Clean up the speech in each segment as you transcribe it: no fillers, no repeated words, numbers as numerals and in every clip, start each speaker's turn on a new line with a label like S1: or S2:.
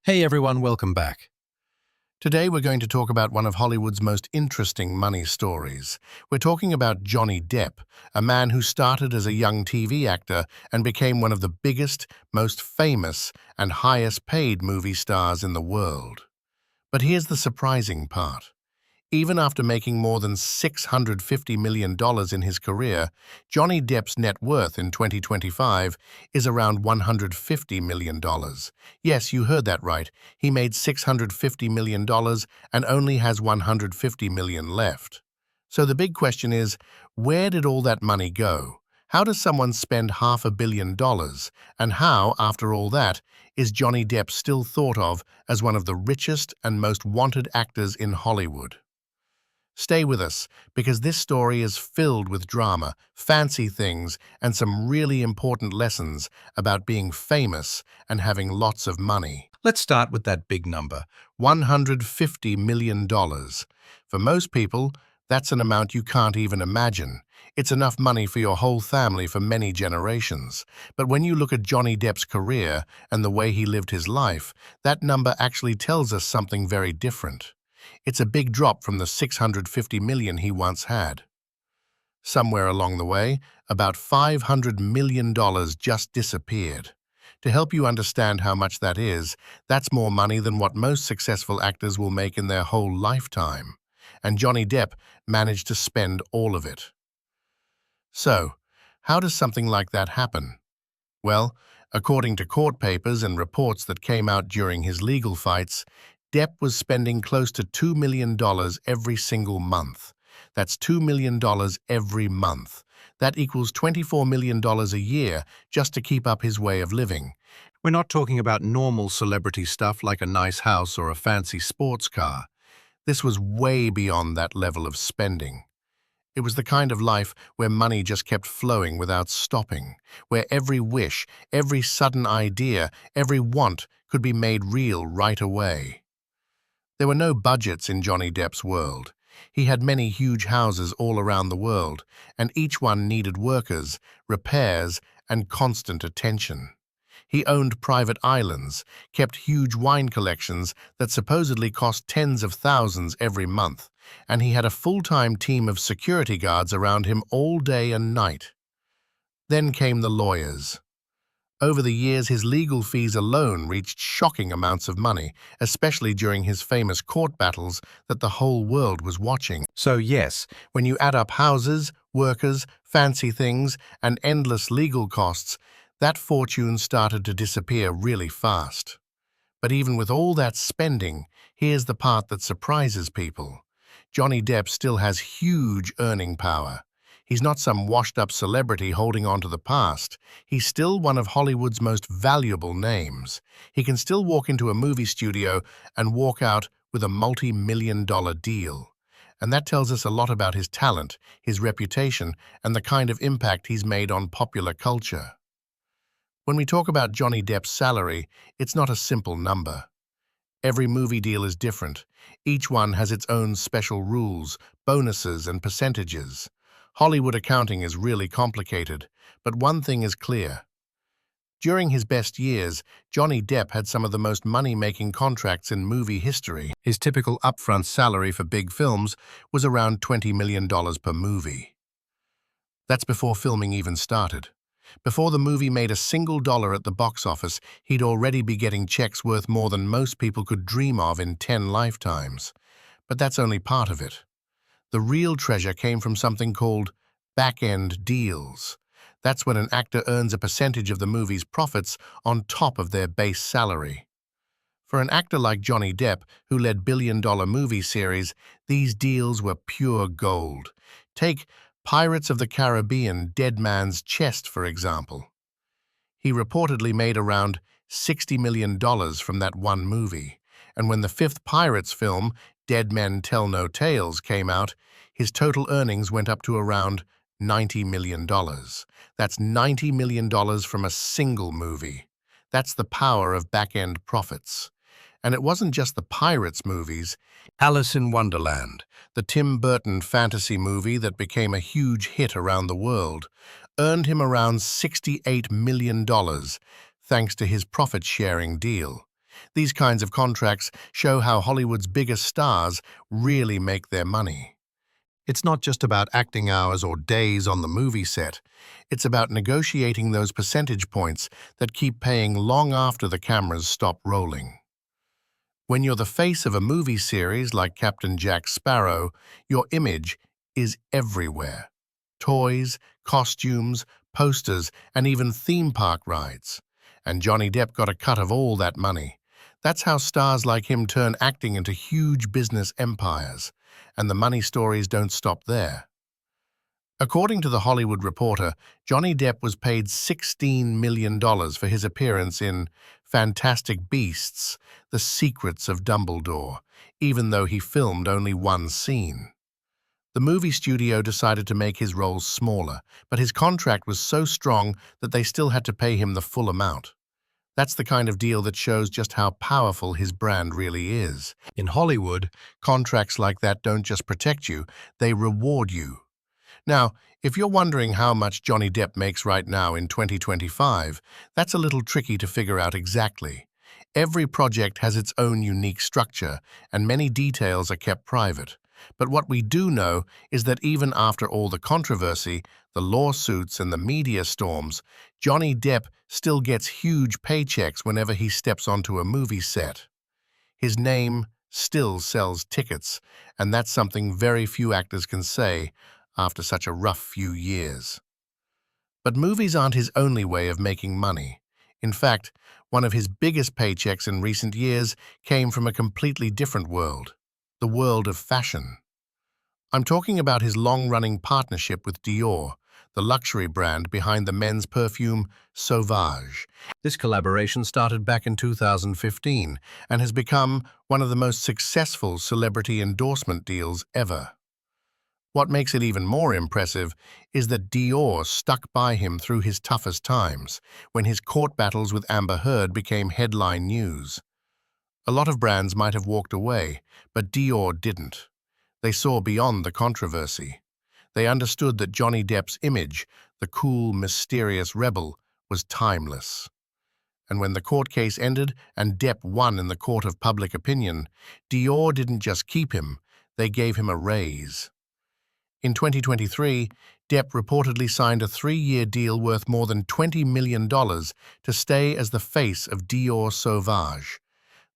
S1: Hey everyone, welcome back.
S2: Today we're going to talk about one of Hollywood's most interesting money stories. We're talking about Johnny Depp, a man who started as a young TV actor and became one of the biggest, most famous, and highest-paid movie stars in the world. But here's the surprising part. Even after making more than $650 million in his career, Johnny Depp's net worth in 2025 is around $150 million. Yes, you heard that right. He made $650 million and only has $150 million left. So the big question is, where did all that money go? How does someone spend $500 million? And how, after all that, is Johnny Depp still thought of as one of the richest and most wanted actors in Hollywood? Stay with us, because this story is filled with drama, fancy things, and some really important lessons about being famous and having lots of money.
S1: Let's start with that big number.
S2: $150 million. For most people, that's an amount you can't even imagine. It's enough money for your whole family for many generations. But when you look at Johnny Depp's career and the way he lived his life, that number actually tells us something very different. It's a big drop from the $650 million he once had. Somewhere along the way, about $500 million just disappeared. To help you understand how much that is, that's more money than what most successful actors will make in their whole lifetime. And Johnny Depp managed to spend all of it. So, how does something like that happen? Well, according to court papers and reports that came out during his legal fights, Depp was spending close to $2 million every single month. That's $2 million every month. That equals $24 million a year just to keep up his way of living.
S1: We're not talking about normal celebrity stuff like a nice house or a fancy sports car.
S2: This was way beyond that level of spending. It was the kind of life where money just kept flowing without stopping, where every wish, every sudden idea, every want could be made real right away. There were no budgets in Johnny Depp's world. He had many huge houses all around the world, and each one needed workers, repairs, and constant attention. He owned private islands, kept huge wine collections that supposedly cost tens of thousands every month, and he had a full-time team of security guards around him all day and night. Then came the lawyers. Over the years, his legal fees alone reached shocking amounts of money, especially during his famous court battles that the whole world was watching. So yes, when you add up houses, workers, fancy things, and endless legal costs, that fortune started to disappear really fast. But even with all that spending, here's the part that surprises people. Johnny Depp still has huge earning power. He's not some washed-up celebrity holding on to the past. He's still one of Hollywood's most valuable names. He can still walk into a movie studio and walk out with a multi-million-dollar deal. And that tells us a lot about his talent, his reputation, and the kind of impact he's made on popular culture. When we talk about Johnny Depp's salary, it's not a simple number. Every movie deal is different. Each one has its own special rules, bonuses, and percentages. Hollywood accounting is really complicated, but one thing is clear. During his best years, Johnny Depp had some of the most money-making contracts in movie history. His typical upfront salary for big films was around $20 million per movie. That's before filming even started. Before the movie made a single dollar at the box office, he'd already be getting checks worth more than most people could dream of in 10 lifetimes. But that's only part of it. The real treasure came from something called back-end deals. That's when an actor earns a percentage of the movie's profits on top of their base salary. For an actor like Johnny Depp, who led billion-dollar movie series, these deals were pure gold. Take Pirates of the Caribbean: Dead Man's Chest, for example. He reportedly made around $60 million from that one movie, and when the fifth Pirates film, Dead Men Tell No Tales, came out, his total earnings went up to around $90 million. That's $90 million from a single movie. That's the power of back-end profits. And it wasn't just the Pirates movies. Alice in Wonderland, the Tim Burton fantasy movie that became a huge hit around the world, earned him around $68 million thanks to his profit-sharing deal. These kinds of contracts show how Hollywood's biggest stars really make their money.
S1: It's not just about acting hours or days on the movie set.
S2: It's about negotiating those percentage points that keep paying long after the cameras stop rolling. When you're the face of a movie series like Captain Jack Sparrow, your image is everywhere. Toys, costumes, posters, and even theme park rides. And Johnny Depp got a cut of all that money. That's how stars like him turn acting into huge business empires. And the money stories don't stop there. According to The Hollywood Reporter, Johnny Depp was paid $16 million for his appearance in Fantastic Beasts: The Secrets of Dumbledore, even though he filmed only one scene. The movie studio decided to make his roles smaller, but his contract was so strong that they still had to pay him the full amount. That's the kind of deal that shows just how powerful his brand really is.
S1: In Hollywood,
S2: Contracts like that don't just protect you, they reward you. Now, if you're wondering how much Johnny Depp makes right now in 2025, that's a little tricky to figure out exactly. Every project has its own unique structure, and many details are kept private. But what we do know is that even after all the controversy, the lawsuits and the media storms, Johnny Depp still gets huge paychecks whenever he steps onto a movie set. His name still sells tickets, and that's something very few actors can say after such a rough few years. But movies aren't his only way of making money. In fact, one of his biggest paychecks in recent years came from a completely different world, the world of fashion. I'm talking about his long-running partnership with Dior, the luxury brand behind the men's perfume Sauvage.
S1: this collaboration started back in 2015
S2: And has become one of the most successful celebrity endorsement deals ever. What makes it even more impressive is that Dior stuck by him through his toughest times, when his court battles with Amber Heard became headline news. A lot of brands might have walked away, but Dior didn't. They saw beyond the controversy. They understood that Johnny Depp's image, the cool, mysterious rebel, was timeless. And when the court case ended and Depp won in the court of public opinion, Dior didn't just keep him, they gave him a raise. In 2023, Depp reportedly signed a 3-year deal worth more than $20 million to stay as the face of Dior Sauvage.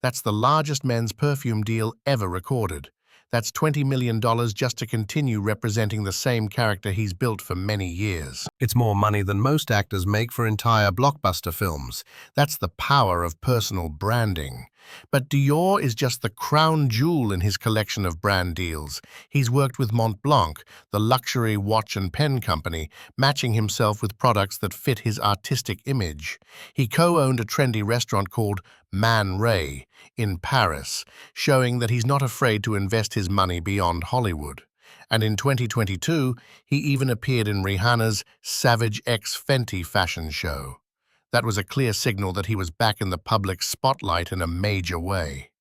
S2: That's the largest men's perfume deal ever recorded. That's $20 million just to continue representing the same character he's built for many years.
S1: It's more money than most actors make for entire blockbuster films.
S2: That's the power of personal branding. But Dior is just the crown jewel in his collection of brand deals. He's worked with Montblanc, the luxury watch and pen company, matching himself with products that fit his artistic image. He co-owned a trendy restaurant called Man Ray in Paris, showing that he's not afraid to invest his money beyond Hollywood. And in 2022, he even appeared in Rihanna's Savage X Fenty fashion show. That was a clear signal that he was back in the public spotlight in a major way.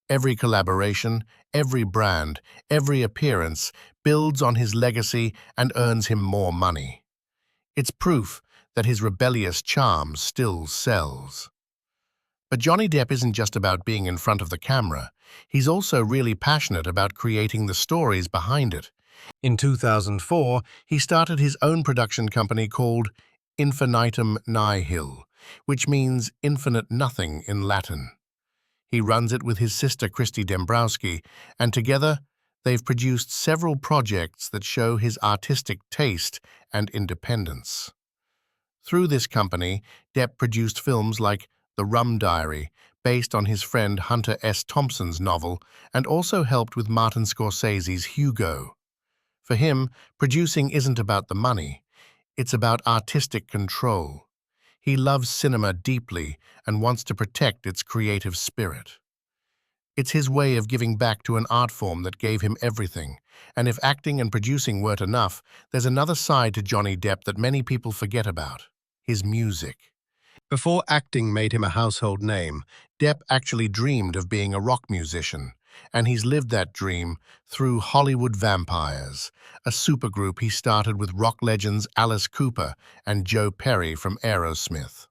S2: Every collaboration, every brand, every appearance builds on his legacy and earns him more money. It's proof that his rebellious charm still sells. But Johnny Depp isn't just about being in front of the camera. He's also really passionate about creating the stories behind it.
S1: In 2004,
S2: He started his own production company called Infinitum Nihil, which means infinite nothing in Latin. He runs it with his sister Christy Dembrowski, and together they've produced several projects that show his artistic taste and independence. Through this company, Depp produced films like The Rum Diary, based on his friend Hunter S. Thompson's novel, and also helped with Martin Scorsese's Hugo. For him, producing isn't about the money. It's about artistic control. He loves cinema deeply and wants to protect its creative spirit. It's his way of giving back to an art form that gave him everything. And if acting and producing weren't enough, there's another side to Johnny Depp that many people forget about: his music.
S1: before acting made him a household name,
S2: Depp actually dreamed of being a rock musician, and he's lived that dream through Hollywood Vampires, a supergroup he started with rock legends Alice Cooper and Joe Perry from Aerosmith.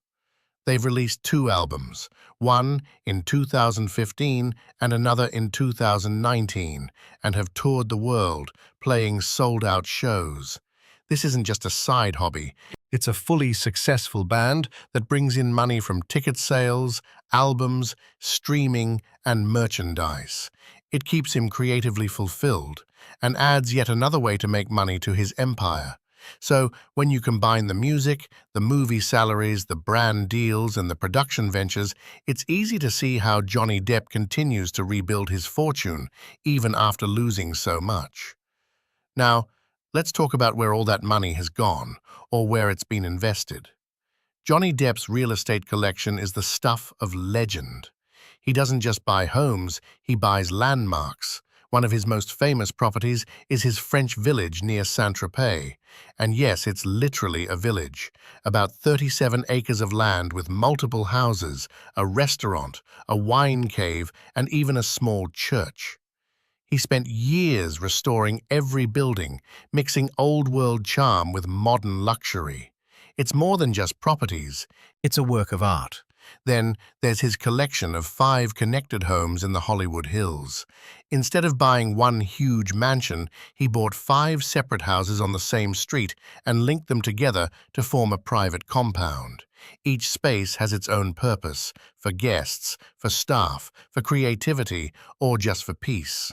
S2: They've released two albums, one in 2015 and another in 2019, and have toured the world, playing sold-out shows. This isn't just a side hobby. It's a fully successful band that brings in money from ticket sales, albums, streaming, and merchandise. It keeps him creatively fulfilled and adds yet another way to make money to his empire. So, when you combine the music, the movie salaries, the brand deals, and the production ventures, it's easy to see how Johnny Depp continues to rebuild his fortune, even after losing so much. Now, let's talk about where all that money has gone, or where it's been invested. Johnny Depp's real estate collection is the stuff of legend. He doesn't just buy homes, he buys landmarks. One of his most famous properties is his French village near Saint-Tropez. And yes, it's literally a village. About 37 acres of land with multiple houses, a restaurant, a wine cave, and even a small church. He spent years restoring every building, mixing old-world charm with modern luxury. It's more than just properties, it's a work of art. Then there's his collection of 5 connected homes in the Hollywood Hills. Instead of buying one huge mansion, he bought 5 separate houses on the same street and linked them together to form a private compound. Each space has its own purpose, for guests, for staff, for creativity, or just for peace.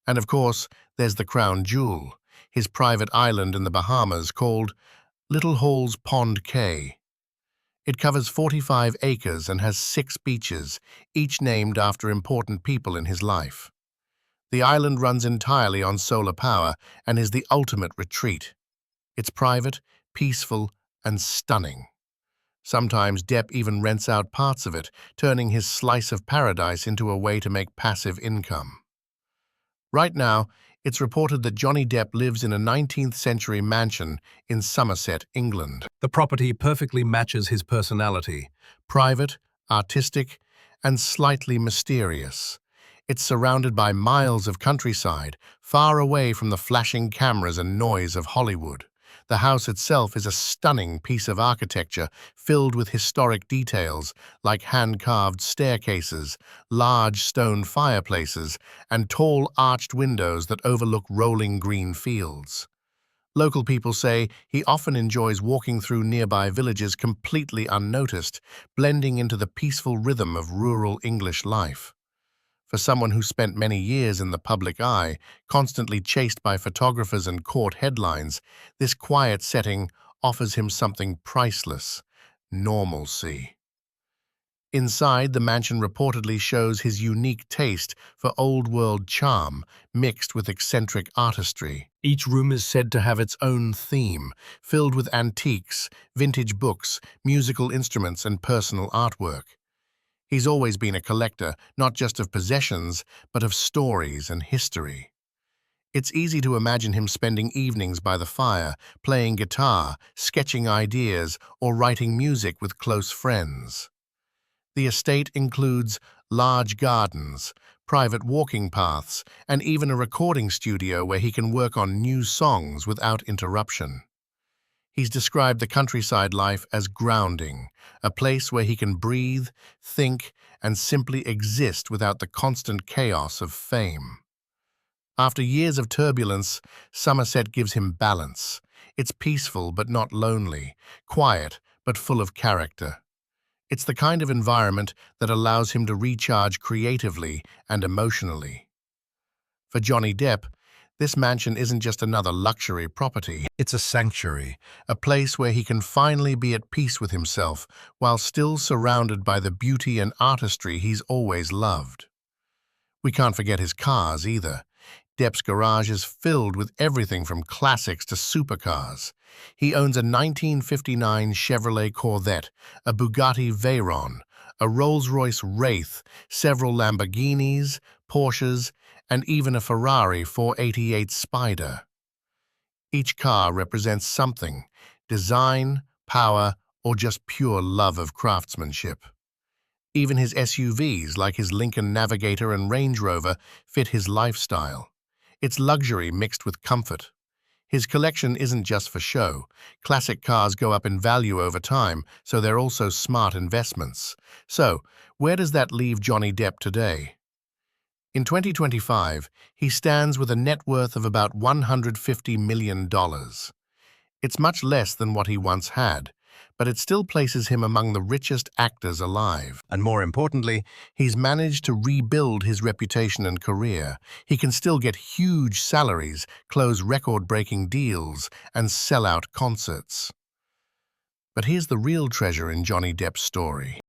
S2: And of course, there's the crown jewel, his private island in the Bahamas called Little Hall's Pond Cay. It covers 45 acres and has 6 beaches, each named after important people in his life. The island runs entirely on solar power and is the ultimate retreat. It's private, peaceful, and stunning. Sometimes Depp even rents out parts of it, turning his slice of paradise into a way to make passive income. Right now, it's reported that Johnny Depp lives in a 19th-century mansion in Somerset, England.
S1: The property perfectly matches his personality.
S2: Private, artistic, and slightly mysterious. It's surrounded by miles of countryside, far away from the flashing cameras and noise of Hollywood. The house itself is a stunning piece of architecture filled with historic details like hand-carved staircases, large stone fireplaces, and tall arched windows that overlook rolling green fields. Local people say he often enjoys walking through nearby villages completely unnoticed, blending into the peaceful rhythm of rural English life. For someone who spent many years in the public eye, constantly chased by photographers and court headlines, this quiet setting offers him something priceless: normalcy. Inside, the mansion reportedly shows his unique taste for old-world charm mixed with eccentric artistry. Each room is said to have its own theme, filled with antiques, vintage books, musical instruments, and personal artwork. He's always been a collector, not just of possessions, but of stories and history. It's easy to imagine him spending evenings by the fire, playing guitar, sketching ideas, or writing music with close friends. The estate includes large gardens, private walking paths, and even a recording studio where he can work on new songs without interruption. He's described the countryside life as grounding, a place where he can breathe, think, and simply exist without the constant chaos of fame. After years of turbulence, Somerset gives him balance. It's peaceful but not lonely, quiet but full of character. It's the kind of environment that allows him to recharge creatively and emotionally. For Johnny Depp, this mansion isn't just another luxury property. It's a sanctuary, a place where he can finally be at peace with himself while still surrounded by the beauty and artistry he's always loved. We can't forget his cars either. Depp's garage is filled with everything from classics to supercars. He owns a 1959 Chevrolet Corvette, a Bugatti Veyron, a Rolls-Royce Wraith, several Lamborghinis, Porsches, and even a Ferrari 488 Spider. Each car represents something: design, power, or just pure love of craftsmanship. Even his SUVs, like his Lincoln Navigator and Range Rover, fit his lifestyle. It's luxury mixed with comfort. His collection isn't just for show. Classic cars go up in value over time, so they're also smart investments. So, where does that leave Johnny Depp today? In 2025, he stands with a net worth of about $150 million. It's much less than what he once had, but it still places him among the richest actors alive. And more importantly, he's managed to rebuild his reputation and career. He can still get huge salaries, close record-breaking deals, and sell out concerts. But here's the real treasure in Johnny Depp's story.